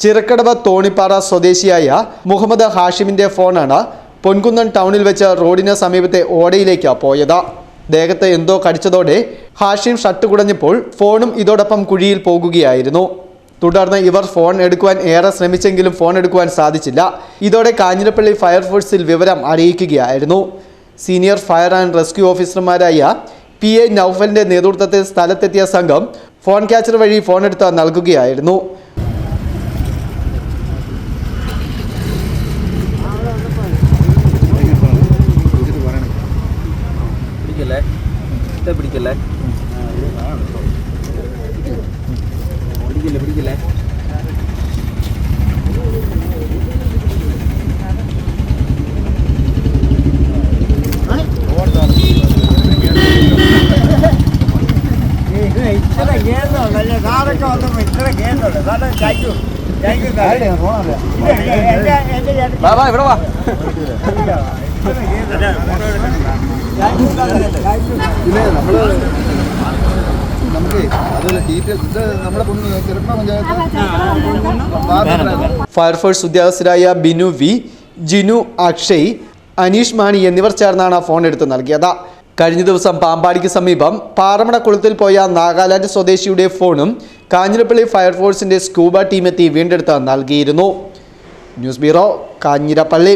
ചിറക്കടവ് തോണിപ്പാറ സ്വദേശിയായ മുഹമ്മദ് ഹാഷിമിന്റെ ഫോണാണ് പൊൻകുന്നം ടൗണിൽ വെച്ച് റോഡിന് സമീപത്തെ ഓടയിലേക്ക് പോയത്. ദേഹത്ത് എന്തോ കടിച്ചതോടെ ഹാഷിം ഷർട്ട് കുടഞ്ഞപ്പോൾ ഫോണും ഇതോടൊപ്പം കുഴിയിൽ പോകുകയായിരുന്നു. തുടർന്ന് ഇവർ ഫോൺ എടുക്കുവാൻ ഏറെ ശ്രമിച്ചെങ്കിലും ഫോൺ എടുക്കുവാൻ സാധിച്ചില്ല. ഇതോടെ കാഞ്ഞിരപ്പള്ളി ഫയർഫോഴ്സിൽ വിവരം അറിയിക്കുകയായിരുന്നു. സീനിയർ ഫയർ ആൻഡ് റെസ്ക്യൂ ഓഫീസർമാരായ PI നൌഫലിന്റെ നേതൃത്വത്തിൽ സ്ഥലത്തെത്തിയ സംഘം ഫോൺ ക്യാച്ചർ വഴി ഫോൺ എടുത്ത് നൽകുകയായിരുന്നു. ഫയർഫോഴ്സ് ഉദ്യോഗസ്ഥരായ ബിനു വി, ജിനു, അക്ഷയ്, അനീഷ് മാണി എന്നിവർ ചേർന്നാണ് ഫോൺ എടുത്ത് നൽകിയത്. കഴിഞ്ഞ ദിവസം പാമ്പാടിക്ക് സമീപം പാറമട കുളത്തിൽ പോയ നാഗാലാൻഡ് സ്വദേശിയുടെ ഫോണും കാഞ്ഞിരപ്പള്ളി ഫയർഫോഴ്സിന്റെ സ്കൂബ ടീമെത്തി വീണ്ടെടുത്ത് നൽകിയിരുന്നു. News bureau, Kanjirappally.